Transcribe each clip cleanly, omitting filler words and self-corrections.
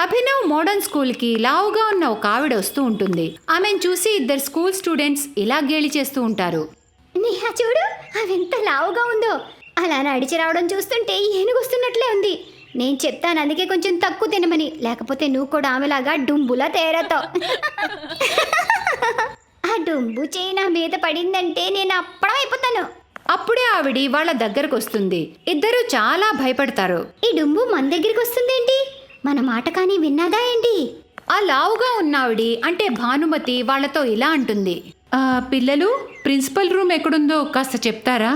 Abhinav modern స్కూల్కి లావుగా ఉన్న ఒక ఆవిడ వస్తూ ఉంటుంది. ఆమెను చూసి ఇద్దరు స్కూల్ స్టూడెంట్స్ ఇలా గేలి చేస్తూ ఉంటారు. నేహా చూడు, అవి ఎంత లావుగా ఉందో. అలా నడిచి రావడం చూస్తుంటే ఏనుగొస్తున్నట్లే ఉంది. నేను చెప్తాను అందుకే కొంచెం తక్కువ తినమని, లేకపోతే నువ్వు కూడా ఆమెలాగా డుంబులా తయారవుతావు. ఆ డుంబు చేయి నా మీద పడిందంటే నేను అప్పడం అయిపోతాను. అప్పుడే ఆవిడి వాళ్ళ దగ్గరకు వస్తుంది. ఇద్దరు చాలా భయపడతారు. ఈ డుంబు మన దగ్గరికి వస్తుందేంటి? మన మాట కానీ విన్నాదా ఏంటి? ఆ లావుగా ఉన్నావిడి అంటే భానుమతి వాళ్ళతో ఇలా అంటుంది. పిల్లలు, ప్రిన్సిపల్ రూమ్ ఎక్కడుందో కాస్త చెప్తారా?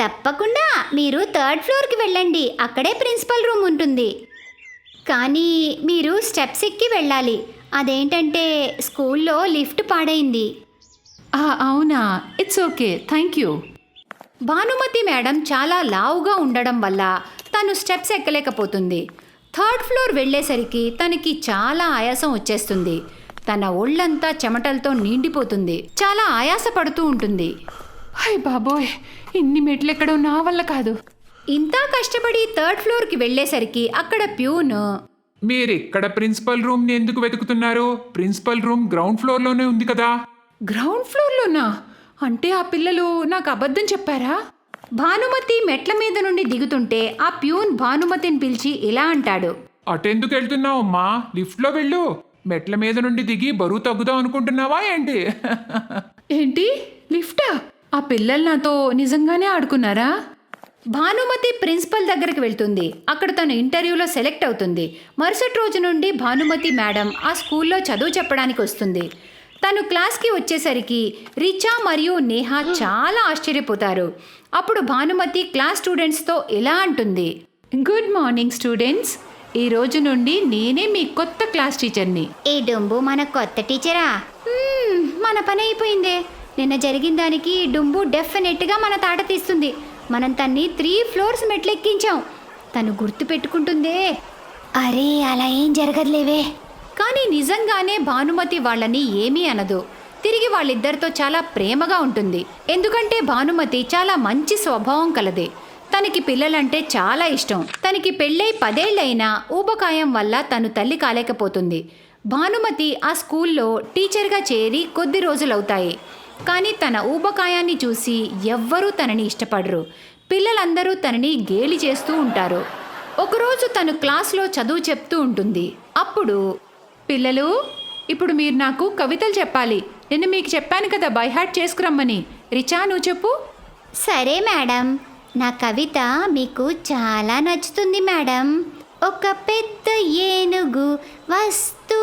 తప్పకుండా. మీరు 3rd ఫ్లోర్కి వెళ్ళండి, అక్కడే ప్రిన్సిపల్ రూమ్ ఉంటుంది. కానీ మీరు స్టెప్స్ ఎక్కి వెళ్ళాలి. అదేంటంటే స్కూల్లో లిఫ్ట్ పాడైంది. అవునా, it's okay, thank you. Bhanumathi madam చాలా లావుగా ఉండడం వల్ల తను స్టెప్స్ ఎక్కలేకపోతుంది. 3rd ఫ్లోర్ వెళ్ళేసరికి తనకి చాలా ఆయాసం వచ్చేస్తుంది. తన ఒళ్ళంతా చెమటలతో నిండిపోతుంది. చాలా ఆయాస పడుతూ ఉంటుంది. హై బాబోయ్, ఇన్ని మెట్లు ఎక్కడో నా వల్ల కాదు. ఇంత కష్టపడి 3rd ఫ్లోర్కి వెళ్ళేసరికి అక్కడ ప్యూన్, మీరిక్కడ ప్రిన్సిపల్ రూమ్ని ఎందుకు వెతుకుతున్నారు? ప్రిన్సిపల్ రూమ్ గ్రౌండ్ ఫ్లోర్లోనే ఉంది కదా. గ్రౌండ్ ఫ్లోర్లోనా? అంటే ఆ పిల్లలు నాకు అబద్ధం చెప్పారా? భానుమతి మెట్ల మీద నుండి దిగుతుంటే ఆ ప్యూన్ భానుమతిని పిలిచి ఇలా అంటాడు. అటెందుకు వెళ్తున్నావమ్మా? లిఫ్ట్లో వెళ్ళు. మెట్ల మీద నుండి దిగి బరువు తగ్గుదాం అనుకుంటున్నావా ఏంటి? ఏంటి, లిఫ్టా? ఆ పిల్లలు నాతో నిజంగానే ఆడుకున్నారా? భానుమతి ప్రిన్సిపల్ దగ్గరికి వెళ్తుంది. అక్కడ తను ఇంటర్వ్యూలో సెలెక్ట్ అవుతుంది. మరుసటి రోజు నుండి భానుమతి మేడం ఆ స్కూల్లో చదువు చెప్పడానికి వస్తుంది. తను క్లాస్కి వచ్చేసరికి రిచా మరియు నేహా చాలా ఆశ్చర్యపోతారు. అప్పుడు భానుమతి క్లాస్ స్టూడెంట్స్తో ఇలా అంటుంది. గుడ్ మార్నింగ్ స్టూడెంట్స్, ఈ రోజు నుండి నేనే మీ కొత్త క్లాస్ టీచర్ని. ఈ డుంబు మన కొత్త టీచరా? మన పని అయిపోయిందే. నిన్న జరిగిన దానికి డుంబు డెఫినెట్గా మన తాట తీస్తుంది. మనం తన్ని 3 ఫ్లోర్స్ మెట్లెక్కించాం. తను గుర్తు పెట్టుకుంటుందే. అరే, అలా ఏం జరగదులేవే. కానీ నిజంగానే భానుమతి వాళ్ళని ఏమీ అనదు. తిరిగి వాళ్ళిద్దరితో చాలా ప్రేమగా ఉంటుంది. ఎందుకంటే భానుమతి చాలా మంచి స్వభావం కలది. తనకి పిల్లలంటే చాలా ఇష్టం. తనకి పెళ్ళై 10 ఏళ్ళైనా ఊబకాయం వల్ల తను తల్లి కాలేకపోతుంది. భానుమతి ఆ స్కూల్లో టీచర్గా చేరి కొద్ది రోజులవుతాయి. కానీ తన ఊబకాయాన్ని చూసి ఎవ్వరూ తనని ఇష్టపడరు. పిల్లలందరూ తనని గేలి చేస్తూ ఉంటారు. ఒకరోజు తను క్లాస్లో చదువు చెప్తూ ఉంటుంది. అప్పుడు, పిల్లలు, ఇప్పుడు మీరు నాకు కవితలు చెప్పాలి. నిన్న మీకు చెప్పాను కదా బైహార్ట్ చేసుకురమ్మని. రిచా, నువ్వు చెప్పు. సరే మేడం, నా కవిత మీకు చాలా నచ్చుతుంది మేడం. ఒక పెద్ద ఏనుగు వస్తూ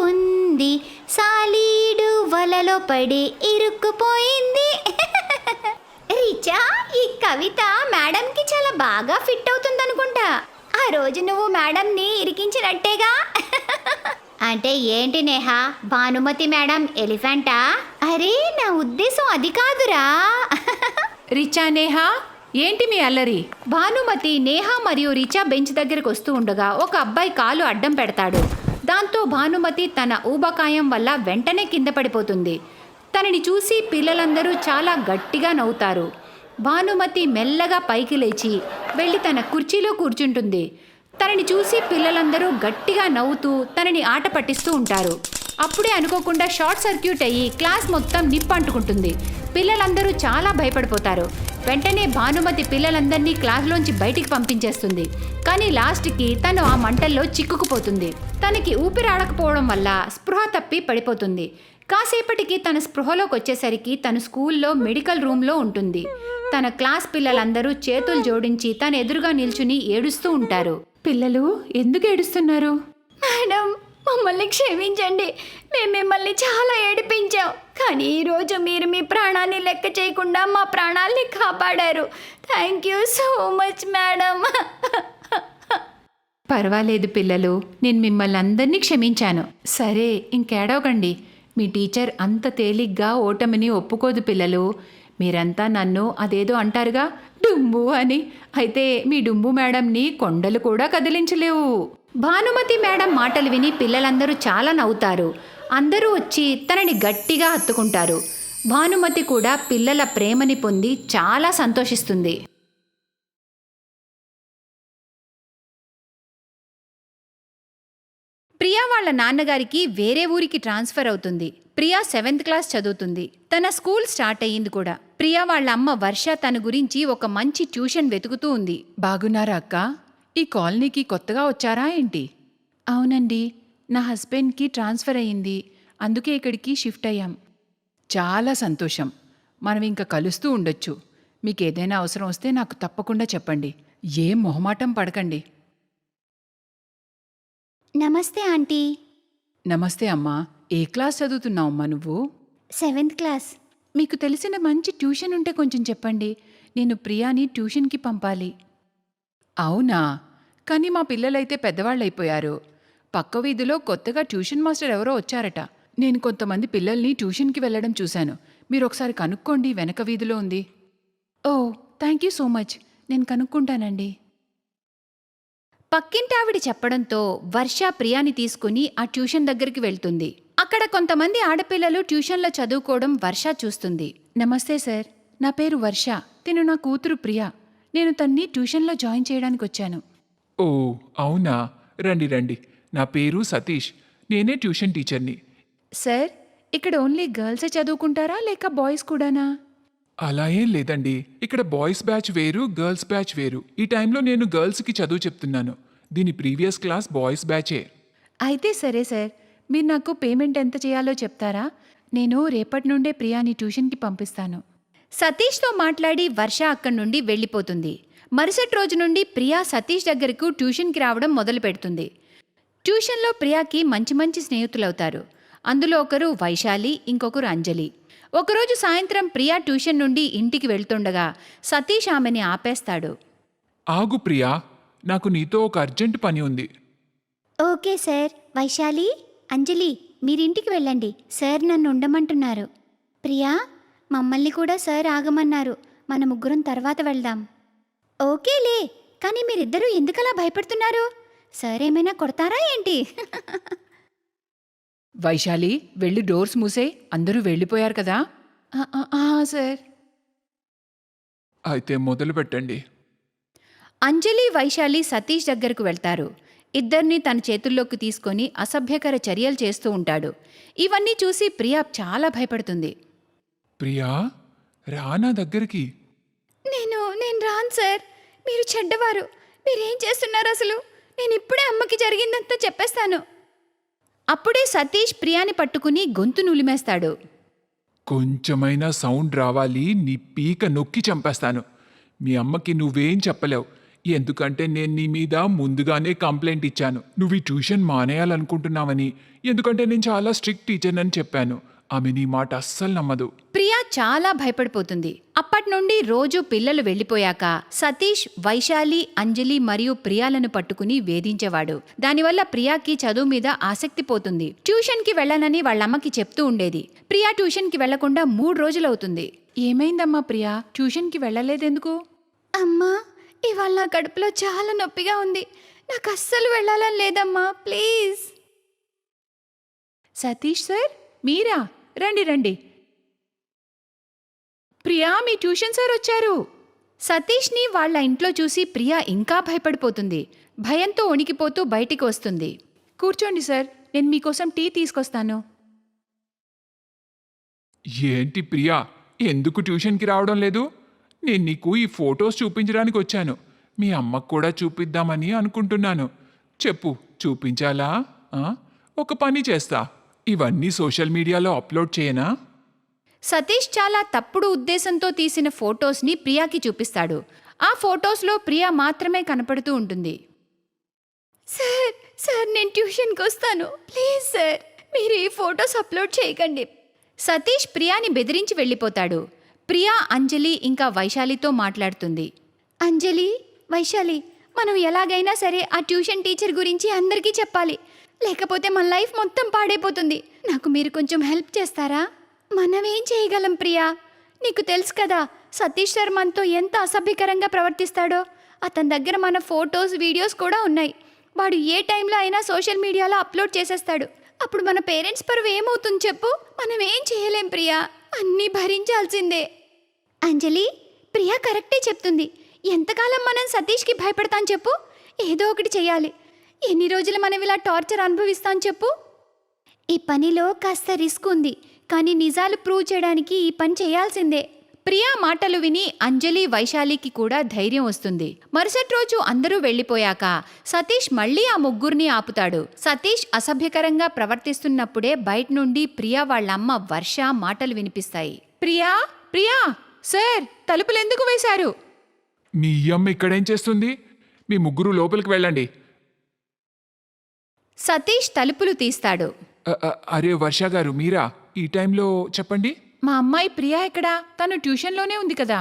ఉంది, సాలీడు వలలో పడి ఇరుక్కుపోయింది. రిచా, ఈ కవిత మేడంకి చాలా బాగా ఫిట్ అవుతుందనుకుంటా. ఆ రోజు నువ్వు మేడంని ఇరికించినట్టేగా. అంటే ఏంటి నేహా, భానుమతి మేడం ఎలిఫెంటా? అరే, నా ఉద్దేశం అది కాదురా. రిచా, నేహా, ఏంటి మీ అల్లరి? భానుమతి, నేహా మరియు రిచా బెంచ్ దగ్గరకు వస్తూ ఉండగా ఒక అబ్బాయి కాలు అడ్డం పెడతాడు. దాంతో భానుమతి తన ఊబకాయం వల్ల వెంటనే కింద పడిపోతుంది. తనని చూసి పిల్లలందరూ చాలా గట్టిగా నవ్వుతారు. భానుమతి మెల్లగా పైకి లేచి వెళ్ళి తన కుర్చీలో కూర్చుంటుంది. తనని చూసి పిల్లలందరూ గట్టిగా నవ్వుతూ తనని ఆట పట్టిస్తూ ఉంటారు. అప్పుడే అనుకోకుండా షార్ట్ సర్క్యూట్ అయ్యి క్లాస్ మొత్తం నిప్పంటుకుంటుంది. పిల్లలందరూ చాలా భయపడిపోతారు. వెంటనే భానుమతి పిల్లలందరినీ క్లాస్లోంచి బయటికి పంపించేస్తుంది. కానీ లాస్ట్కి తను ఆ మంటల్లో చిక్కుకుపోతుంది. తనకి ఊపిరాడకపోవడం వల్ల స్పృహ తప్పి పడిపోతుంది. కాసేపటికి తన స్పృహలోకి వచ్చేసరికి తను స్కూల్లో మెడికల్ రూమ్లో ఉంటుంది. తన క్లాస్ పిల్లలందరూ చేతులు జోడించి తన ఎదురుగా నిల్చుని ఏడుస్తూ ఉంటారు. పిల్లలు, ఎందుకు ఏడుస్తున్నారు? మేడం, మమ్మల్ని క్షమించండి. మేము మిమ్మల్ని చాలా ఏడిపించాం. కానీ ఈరోజు మీరు మీ ప్రాణాన్ని లెక్క చేయకుండా మా ప్రాణాల్ని కాపాడారు. Thank you so much madam. పర్వాలేదు పిల్లలు, నేను మిమ్మల్ని అందరినీ క్షమించాను. సరే, ఇంకేడవకండి. మీ టీచర్ అంత తేలిగ్గా ఓటమిని ఒప్పుకోదు పిల్లలు. మీరంతా నన్ను అదేదో అంటారుగా, డుంబు అని. అయితే మీ డుంబు మేడంని కొండలు కూడా కదిలించలేవు. భానుమతి మేడం మాటలు విని పిల్లలందరూ చాలా నవ్వుతారు. అందరూ వచ్చి తనని గట్టిగా హత్తుకుంటారు. భానుమతి కూడా పిల్లల ప్రేమని పొంది చాలా సంతోషిస్తుంది. ప్రియా వాళ్ళ నాన్నగారికి వేరే ఊరికి ట్రాన్స్ఫర్ అవుతుంది. ప్రియా 7th క్లాస్ చదువుతుంది. తన స్కూల్ స్టార్ట్ అయ్యింది కూడా. ప్రియా వాళ్ళ అమ్మ వర్ష తన గురించి ఒక మంచి ట్యూషన్ వెతుకుతూ ఉంది. బాగున్నారా అక్క? ఈ కాలనీకి కొత్తగా వచ్చారా ఏంటి? అవునండి, నా హస్బెండ్కి ట్రాన్స్ఫర్ అయ్యింది, అందుకే ఇక్కడికి షిఫ్ట్ అయ్యాం. చాలా సంతోషం. మనం ఇంకా కలుస్తూ ఉండొచ్చు. మీకేదైనా అవసరం వస్తే నాకు తప్పకుండా చెప్పండి. ఏం మొహమాటం పడకండి. నమస్తే ఆంటీ. నమస్తే అమ్మా. ఏ క్లాస్ చదువుతున్నావమ్మా నువ్వు? 7th class. మీకు తెలిసిన మంచి ట్యూషన్ ఉంటే కొంచెం చెప్పండి. నేను ప్రియాని ట్యూషన్కి పంపాలి. అవునా? కానీ మా పిల్లలైతే పెద్దవాళ్ళైపోయారు. పక్క వీధిలో కొత్తగా ట్యూషన్ మాస్టర్ ఎవరో వచ్చారట. నేను కొంతమంది పిల్లల్ని ట్యూషన్కి వెళ్ళడం చూశాను. మీరు ఒకసారి కనుక్కోండి, వెనక వీధిలో ఉంది. ఓ, థ్యాంక్ యూ సో మచ్. నేను కనుక్కుంటానండి. పక్కింటావిడ చెప్పడంతో వర్ష ప్రియాని తీసుకుని ఆ ట్యూషన్ దగ్గరికి వెళ్తుంది. అక్కడ కొంతమంది ఆడపిల్లలు ట్యూషన్లో చదువుకోవడం వర్ష చూస్తుంది. నమస్తే సార్, నా పేరు వర్ష. తిను నా కూతురు ప్రియా. నేను తన్ని ట్యూషన్లో జాయిన్ చేయడానికి వచ్చాను. ఓ అవునా, రండి రండి. నా పేరు సతీష్, నేనే ట్యూషన్ టీచర్ని. సార్, ఇక్కడ ఓన్లీ గర్ల్సే చదువుకుంటారా లేక బాయ్స్ కూడానా? అలా ఏం లేదండి, ఇక్కడ బాయ్స్ బ్యాచ్ వేరు, గర్ల్స్ బ్యాచ్ వేరు. ఈ టైంలో నేను గర్ల్స్కి చదువు చెప్తున్నాను. దీని ప్రీవియస్ క్లాస్ బాయ్స్ బ్యాచే. అయితే సరే సార్, మీరు నాకు పేమెంట్ ఎంత చేయాలో చెప్తారా? నేను రేపటి నుండే ప్రియాని ట్యూషన్కి పంపిస్తాను. సతీష్తో మాట్లాడి వర్ష అక్కడి నుండి వెళ్ళిపోతుంది. మరుసటి రోజు నుండి ప్రియా సతీష్ దగ్గరకు ట్యూషన్కి రావడం మొదలు పెడుతుంది. ట్యూషన్లో ప్రియాకి మంచి మంచి స్నేహితులవుతారు. అందులో ఒకరు వైశాలి, ఇంకొకరు అంజలి. ఒకరోజు సాయంత్రం ప్రియా ట్యూషన్ నుండి ఇంటికి వెళ్తుండగా సతీష్ ఆమెని ఆపేస్తాడు. ఆగు ప్రియా, నాకు నీతో ఒక అర్జెంట్ పని ఉంది. Okay sir. వైశాలి, అంజలి, మీరింటికి వెళ్ళండి. సార్ నన్ను ఉండమంటున్నారు. ప్రియా, మమ్మల్ని కూడా సార్ ఆగమన్నారు. మన ముగ్గురం తర్వాత వెళ్దాం. ఓకేలే, కానీ మీరిద్దరూ ఎందుకలా భయపడుతున్నారు? సార్ ఏమైనా కొడతారా ఏంటి? వైశాలి, వెళ్ళి డోర్స్ మూసే. అందరూ వెళ్ళిపోయారు కదా? సార్. అయితే మొదలు పెట్టండి. అంజలి, వైశాలి సతీష్ దగ్గరకు వెళ్తారు. ఇద్దరినీ తన చేతుల్లోకి తీసుకొని అసభ్యకర చర్యలు చేస్తూ ఉంటాడు. ఇవన్నీ చూసి ప్రియా చాలా భయపడుతుంది. ప్రియా, రా నా దగ్గరికి. నేను రాను సార్. మీరు చెడ్డవారు. మీరేం చేస్తున్నారు అసలు? నేను ఇప్పుడే అమ్మకి జరిగిందంతా చెప్పేస్తాను. అప్పుడే సతీష్ ప్రియాని పట్టుకుని గొంతు నులిమేస్తాడు. కొంచెమైనా సౌండ్ రావాలి, నీ పీక నొక్కి చంపేస్తాను. మీ అమ్మకి నువ్వేం చెప్పలేవు, ఎందుకంటే నేను నీ మీద ముందుగానే కంప్లైంట్ ఇచ్చాను. నువ్వు ఈ ట్యూషన్ మానేయాలనుకుంటున్నావని. ఎందుకంటే నేను చాలా స్ట్రిక్ట్ టీచర్ అని చెప్పాను. ఆమె నీ మాట అస్సలు నమ్మదు. ప్రియా చాలా భయపడిపోతుంది. అప్పటి నుండి రోజు పిల్లలు వెళ్ళిపోయాక సతీష్ వైశాలి, అంజలి మరియు ప్రియాలను పట్టుకుని వేధించేవాడు. దానివల్ల ప్రియాకి చదువు మీద ఆసక్తి పోతుంది. ట్యూషన్కి వెళ్ళనని వాళ్ళమ్మకి చెప్తూ ఉండేది. ప్రియా ట్యూషన్కి వెళ్లకుండా 3 రోజులవుతుంది. ఏమైందమ్మా ప్రియా? ట్యూషన్కి వెళ్ళలేదెందుకు? అమ్మా, ఇవాళ నా కడుపులో చాలా నొప్పిగా ఉంది. నాకు అస్సలు వెళ్ళాలని లేదమ్మా, ప్లీజ్. సతీష్ సార్, మీరా? రండి రండి. ప్రియా, మీ ట్యూషన్ సార్ వచ్చారు. సతీష్ని వాళ్ళ ఇంట్లో చూసి ప్రియా ఇంకా భయపడిపోతుంది. భయంతో వణికిపోతూ బయటికి వస్తుంది. కూర్చోండి సార్, నేను మీకోసం టీ తీసుకొస్తాను. ఏంటి ప్రియా, ఎందుకు ట్యూషన్కి రావడం లేదు? నేను నీకు ఈ ఫొటోస్ చూపించడానికి వచ్చాను. మీ అమ్మకు కూడా చూపిద్దామని అనుకుంటున్నాను. చెప్పు, చూపించాలా? ఒక పని చేస్తా, ఇవన్నీ సోషల్ మీడియాలో అప్లోడ్ చేయనా? సతీష్ చాలా తప్పుడు ఉద్దేశంతో తీసిన ఫొటోస్ని ప్రియాకి చూపిస్తాడు. ఆ ఫొటోస్లో ప్రియా మాత్రమే కనపడుతూ ఉంటుంది. సార్ నేను ట్యూషన్కి వస్తాను, ప్లీజ్ సార్. మీరు ఈ ఫొటోస్ అప్లోడ్ చేయకండి. సతీష్ ప్రియాని బెదిరించి వెళ్ళిపోతాడు. ప్రియా అంజలి ఇంకా వైశాలితో మాట్లాడుతుంది. అంజలి, వైశాలి, మనం ఎలాగైనా సరే ఆ ట్యూషన్ టీచర్ గురించి అందరికీ చెప్పాలి. లేకపోతే మన లైఫ్ మొత్తం పాడైపోతుంది. నాకు మీరు కొంచెం హెల్ప్ చేస్తారా? మనమేం చేయగలం ప్రియా? నీకు తెలుసు కదా, సతీష్ సార్ మనతో ఎంత అసభ్యకరంగా ప్రవర్తిస్తాడో. అతని దగ్గర మన ఫొటోస్, వీడియోస్ కూడా ఉన్నాయి. వాడు ఏ టైంలో అయినా సోషల్ మీడియాలో అప్లోడ్ చేసేస్తాడు. అప్పుడు మన పేరెంట్స్ పరువు ఏమవుతుంది చెప్పు? మనం ఏం చేయలేం ప్రియా, అన్నీ భరించాల్సిందే. అంజలి, ప్రియా కరెక్టే చెప్తుంది. ఎంతకాలం మనం సతీష్కి భయపడతాం చెప్పు? ఏదో ఒకటి చెయ్యాలి. ఎన్ని రోజులు మనం ఇలా టార్చర్ అనుభవిస్తాం చెప్పు. ఈ పనిలో కాస్త రిస్క్ ఉంది, కానీ నిజాలు ప్రూవ్ చేయడానికి ఈ పని చేయాల్సిందే. ప్రియా మాటలు విని అంజలి వైశాలికి కూడా ధైర్యం వస్తుంది. మరుసటి రోజు అందరూ వెళ్ళిపోయాక సతీష్ మళ్ళీ ఆ ముగ్గురిని ఆపుతాడు. సతీష్ అసభ్యకరంగా ప్రవర్తిస్తున్నప్పుడే బయట నుండి ప్రియా వాళ్ళమ్మ వర్ష మాటలు వినిపిస్తాయి. ప్రియా ప్రియా సార్, తలుపులెందుకు వేశారు? మీ అమ్మ ఇక్కడేం చేస్తుంది? మీ ముగ్గురు లోపలికి వెళ్ళండి. సతీష్ తలుపులు తీస్తాడు. అరే వర్ష గారు, మీరా? ఈ టైంలో చెప్పండి. మా అమ్మాయి ప్రియా ఎక్కడా? తను ట్యూషన్లోనే ఉంది కదా.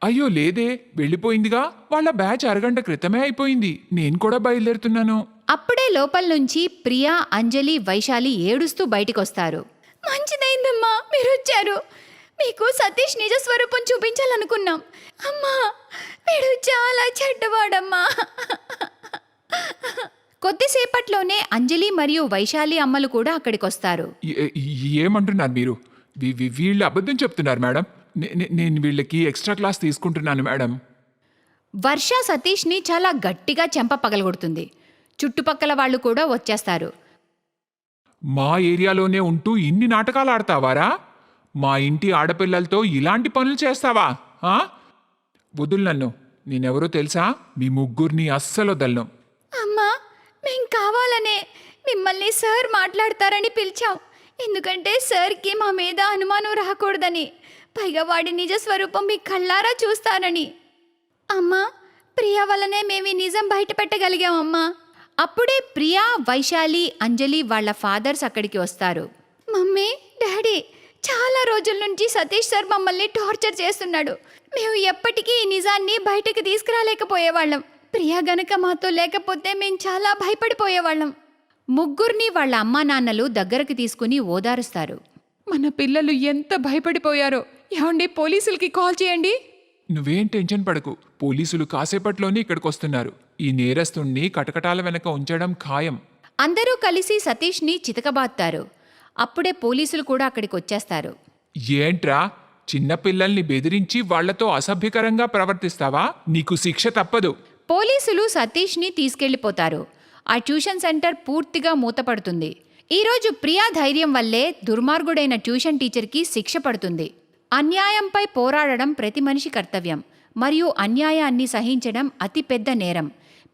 అయ్యో లేదే, వెళ్ళిపోయిందిగా. వాళ్ళ బ్యాచ్ అరగంట క్రితమే అయిపోయింది. నేను కూడా బయలుదేరుతున్నాను. అప్పుడే లోపల నుంచి ప్రియా, అంజలి, వైశాలి ఏడుస్తూ బయటికొస్తారు. మంచిదైందమ్మా మీరు వచ్చారు. మీకు సతీష్ నిజ స్వరూపం చూపించాలనుకున్నాం. అమ్మా, వీడు చాలా చెడ్డవాడమ్మా. కొద్దిసేపట్లోనే అంజలి మరియు వైశాలి అమ్మలు కూడా అక్కడికొస్తారు. ఏమంటున్నారు మీరు? వీళ్ళు అబద్ధం చెప్తున్నారు మేడం. నేను వీళ్ళకి ఎక్స్ట్రా క్లాస్ తీసుకుంటున్నాను మేడం. వర్ష సతీష్ని చాలా గట్టిగా చెంప పగలగొడుతుంది. చుట్టుపక్కల వాళ్ళు కూడా వచ్చేస్తారు. మా ఏరియాలోనే ఉంటూ ఇన్ని నాటకాలు ఆడతావారా? మా ఇంటి ఆడపిల్లలతో ఇలాంటి పనులు చేస్తావా? వదులు నన్ను. నేనెవరో తెలుసా? మీ ముగ్గురిని అస్సలు వదలను. అమ్మా, మేం కావాలనే మిమ్మల్ని సార్ మాట్లాడతారని పిలిచాం. ఎందుకంటే సార్కి మా మీద అనుమానం రాకూడదని, పైగా వాడి నిజ స్వరూపం మీ కళ్ళారా చూస్తానని. అమ్మా, ప్రియా వల్లనే మేము ఈ నిజం బయట పెట్టగలిగామమ్మా. అప్పుడే ప్రియా, వైశాలి, అంజలి వాళ్ళ ఫాదర్స్ అక్కడికి వస్తారు. మమ్మీ, డాడీ, చాలా రోజుల నుంచి సతీష్ సార్ మమ్మల్ని టార్చర్ చేస్తున్నాడు. మేము ఎప్పటికీ ఈ నిజాన్ని బయటకు తీసుకురాలేకపోయేవాళ్ళం. ప్రియా గనక మాతో లేకపోతే మేము చాలా భయపడిపోయేవాళ్ళం. ముగ్గురిని వాళ్ళ అమ్మా నాన్నలు దగ్గరకు తీసుకుని ఓదారుస్తారు. మన పిల్లలు ఎంత భయపడిపోయారో. ఏమండి, పోలీసులకి కాల్ చేయండి. నువ్వేం టెన్షన్ పడకు. పోలీసులు కాసేపట్లోనే ఇక్కడికి వస్తున్నారు. ఈ నేరస్తుణ్ణి కటకటాల వెనక ఉంచడం ఖాయం. అందరూ కలిసి సతీష్ని చితకబాత్తారు. అప్పుడే పోలీసులు కూడా అక్కడికి వచ్చేస్తారు. ఏంట్రా, చిన్నపిల్లల్ని బెదిరించి వాళ్లతో అసభ్యకరంగా ప్రవర్తిస్తావా? నీకు శిక్ష తప్పదు. పోలీసులు సతీష్ని తీసుకెళ్లిపోతారు. ఆ ట్యూషన్ సెంటర్ పూర్తిగా మూతపడుతుంది. ఈరోజు ప్రియా ధైర్యం వల్లే దుర్మార్గుడైన ట్యూషన్ టీచర్కి శిక్ష పడుతుంది. అన్యాయంపై పోరాడడం ప్రతి మనిషి కర్తవ్యం, మరియు అన్యాయాన్ని సహించడం అతి పెద్ద నేరం.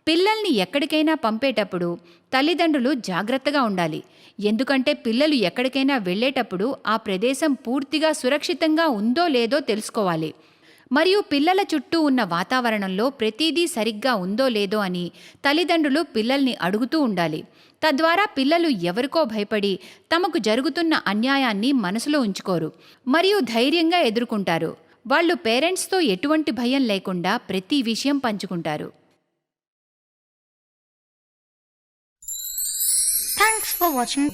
పిల్లల్ని ఎక్కడికైనా పంపేటప్పుడు తల్లిదండ్రులు జాగ్రత్తగా ఉండాలి. ఎందుకంటే పిల్లలు ఎక్కడికైనా వెళ్ళేటప్పుడు ఆ ప్రదేశం పూర్తిగా సురక్షితంగా ఉందో లేదో తెలుసుకోవాలి. మరియు పిల్లల చుట్టూ ఉన్న వాతావరణంలో ప్రతిదీ సరిగ్గా ఉందో లేదో అని తల్లిదండ్రులు పిల్లల్ని అడుగుతూ ఉండాలి. తద్వారా పిల్లలు ఎవరికో భయపడి తమకు జరుగుతున్న అన్యాయాన్ని మనసులో ఉంచుకోరు మరియు ధైర్యంగా ఎదుర్కొంటారు. వాళ్ళు పేరెంట్స్తో ఎటువంటి భయం లేకుండా ప్రతి విషయం పంచుకుంటారు. Thanks for watching.